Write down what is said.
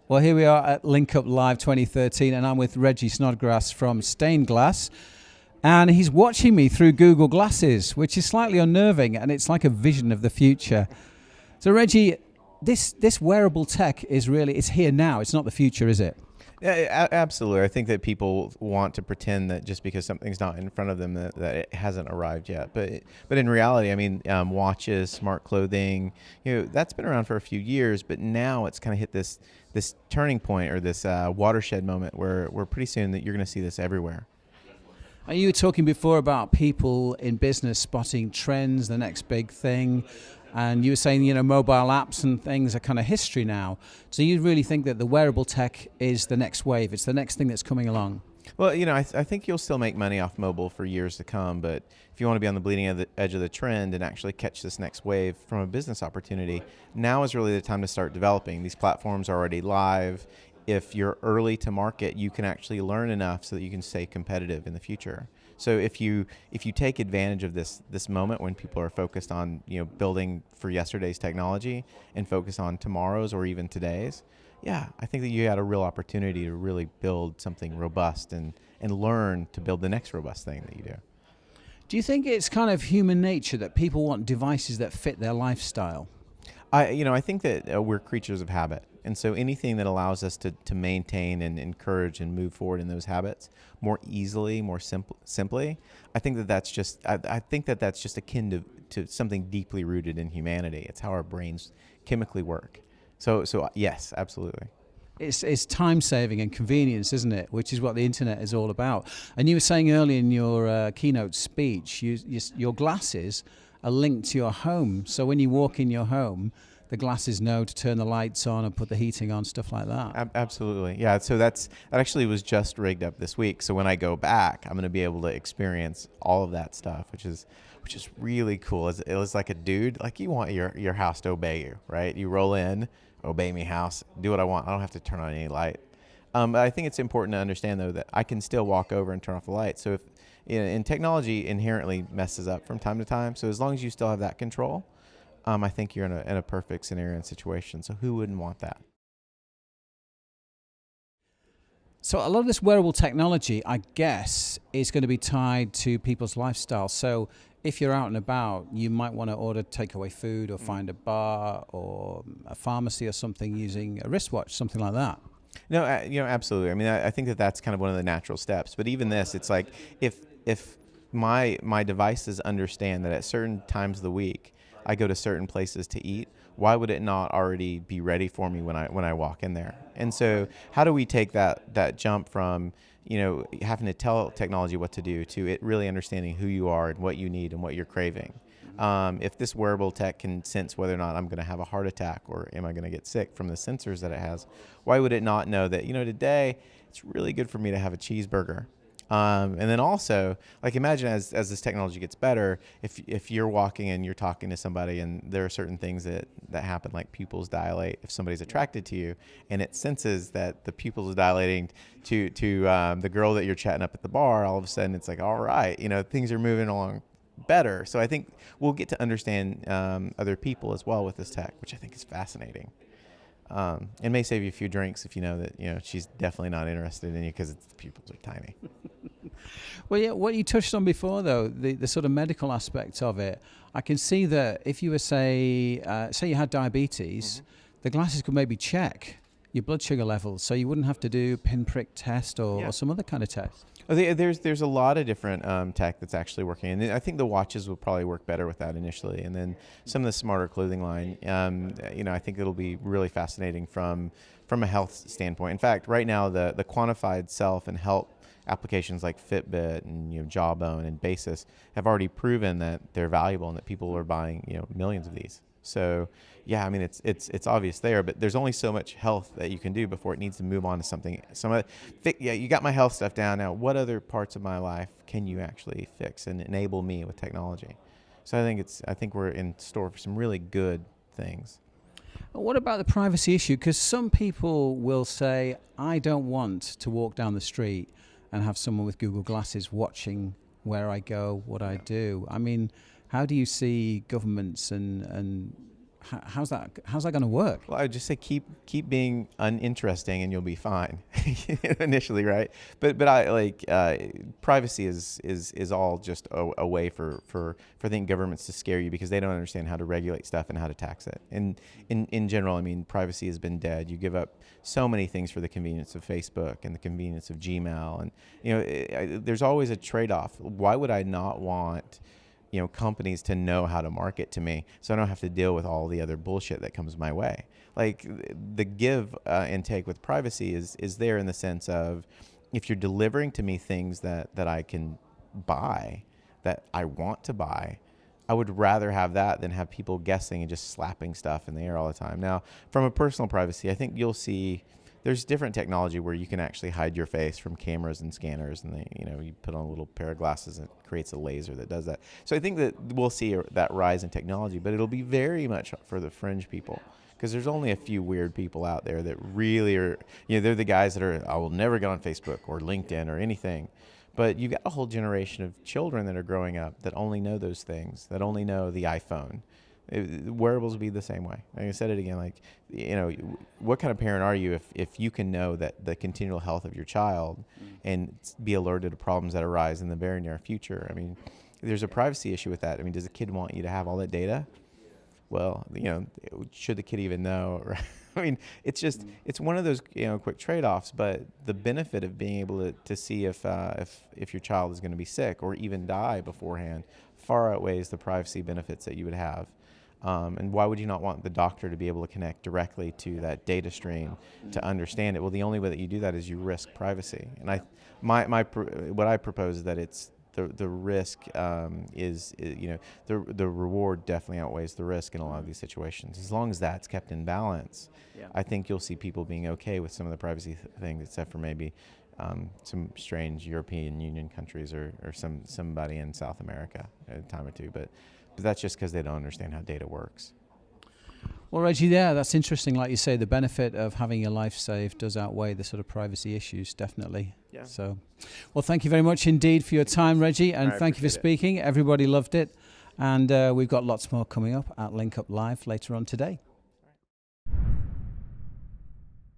Well, here we are at Link Up Live 2013, and I'm with Redg Snodgrass from Stained Glass, and he's watching me through Google Glasses, which is slightly unnerving, and it's like a vision of the future. So, Reggie, this wearable tech is really, it's here now. It's not the future, is it? Yeah, absolutely. I think that people want to pretend that just because something's not in front of them that it hasn't arrived yet. But in reality, I mean, watches, smart clothing, that's been around for a few years. But now it's kind of hit this turning point, or this watershed moment where pretty soon that you're going to see this everywhere. You were talking before about people in business spotting trends, the next big thing. And you were saying, mobile apps and things are kind of history now. So you really think that the wearable tech is the next wave? It's the next thing that's coming along? Well, I think you'll still make money off mobile for years to come. But if you want to be on the bleeding edge of the trend and actually catch this next wave from a business opportunity, now is really the time to start developing. These platforms are already live. If you're early to market, you can actually learn enough so that you can stay competitive in the future. So if you take advantage of this moment when people are focused on building for yesterday's technology and focus on tomorrow's or even today's, I think that you had a real opportunity to really build something robust and learn to build the next robust thing that you do. Do you think it's kind of human nature that people want devices that fit their lifestyle? I think that we're creatures of habit. And so anything that allows us to maintain and encourage and move forward in those habits more easily, more simply, I think that's just akin to something deeply rooted in humanity. It's how our brains chemically work. So yes, absolutely. It's time saving and convenience, isn't it? Which is what the internet is all about. And you were saying earlier in your keynote speech, your glasses are linked to your home. So when you walk in your home, the glasses know to turn the lights on and put the heating on, stuff like that. Absolutely, yeah. So that actually was just rigged up this week. So when I go back, I'm going to be able to experience all of that stuff, which is really cool. It was like a dude, like you want your house to obey you, right? You roll in, obey me, house, do what I want. I don't have to turn on any light. But I think it's important to understand though that I can still walk over and turn off the light. So if and technology inherently messes up from time to time. So as long as you still have that control, I think you're in a perfect scenario and situation. So who wouldn't want that? So a lot of this wearable technology, I guess, is going to be tied to people's lifestyle. So if you're out and about, you might want to order takeaway food or find a bar or a pharmacy or something using a wristwatch, something like that. No, absolutely. I mean, I think that's kind of one of the natural steps. But even this, it's like if my devices understand that at certain times of the week I go to certain places to eat, why would it not already be ready for me when I walk in there? And so how do we take that jump from having to tell technology what to do to it really understanding who you are and what you need and what you're craving? If this wearable tech can sense whether or not I'm going to have a heart attack or am I going to get sick from the sensors that it has, why would it not know that today it's really good for me to have a cheeseburger? And then also, like, imagine as this technology gets better, if you're walking and you're talking to somebody and there are certain things that happen, like pupils dilate if somebody's attracted to you, and it senses that the pupils are dilating to the girl that you're chatting up at the bar, all of a sudden it's like, all right, things are moving along better. So I think we'll get to understand other people as well with this tech, which I think is fascinating. It may save you a few drinks if you know that she's definitely not interested in you because the pupils are tiny. Well, yeah, what you touched on before, though, the sort of medical aspect of it, I can see that if you were, say you had diabetes, the glasses could maybe check your blood sugar levels, so you wouldn't have to do pinprick test or some other kind of test. There's a lot of different tech that's actually working, and I think the watches will probably work better with that initially, and then some of the smarter clothing line. I think it'll be really fascinating from a health standpoint. In fact, right now the quantified self and health applications like Fitbit and Jawbone and Basis have already proven that they're valuable and that people are buying millions of these. So yeah, I mean it's obvious there, but there's only so much health that you can do before it needs to move on to something. You got my health stuff down now. What other parts of my life can you actually fix and enable me with technology? So I think we're in store for some really good things. What about the privacy issue? Because some people will say, I don't want to walk down the street and have someone with Google Glasses watching where I go, what I do. I mean, how do you see governments and how's that going to work? Well, I would just say keep being uninteresting, and you'll be fine initially, right? But I like privacy is all just a way for I think governments to scare you because they don't understand how to regulate stuff and how to tax it. And in general, I mean, privacy has been dead. You give up so many things for the convenience of Facebook and the convenience of Gmail, and there's always a trade-off. Why would I not want companies to know how to market to me so I don't have to deal with all the other bullshit that comes my way? Like the give and take with privacy is there in the sense of if you're delivering to me things that I can buy, that I want to buy, I would rather have that than have people guessing and just slapping stuff in the air all the time. Now, from a personal privacy, I think you'll see there's different technology where you can actually hide your face from cameras and scanners, and you put on a little pair of glasses and it creates a laser that does that. So I think that we'll see that rise in technology, but it'll be very much for the fringe people because there's only a few weird people out there that really are, they're the guys that are, I will never get on Facebook or LinkedIn or anything. But you've got a whole generation of children that are growing up that only know those things, that only know the iPhone. Wearables will be the same way. Like I said it again, what kind of parent are you if you can know that the continual health of your child and be alerted to problems that arise in the very near future? I mean, there's a privacy issue with that. I mean, does a kid want you to have all that data? Well, should the kid even know? I mean, it's just, it's one of those, quick trade-offs, but the benefit of being able to see if your child is going to be sick or even die beforehand far outweighs the privacy benefits that you would have. And why would you not want the doctor to be able to connect directly to that data stream to understand it? Well, the only way that you do that is you risk privacy. And what I propose is that it's the risk the reward definitely outweighs the risk in a lot of these situations. As long as that's kept in balance, I think you'll see people being okay with some of the privacy things, except for maybe some strange European Union countries or somebody in South America at a time or two. But that's just because they don't understand how data works. Well, Reggie, that's interesting. Like you say, the benefit of having your life saved does outweigh the sort of privacy issues, definitely. Yeah. So, well, thank you very much indeed for your time, Reggie, and thank you for speaking. Everybody loved it. And we've got lots more coming up at Link Up Live later on today.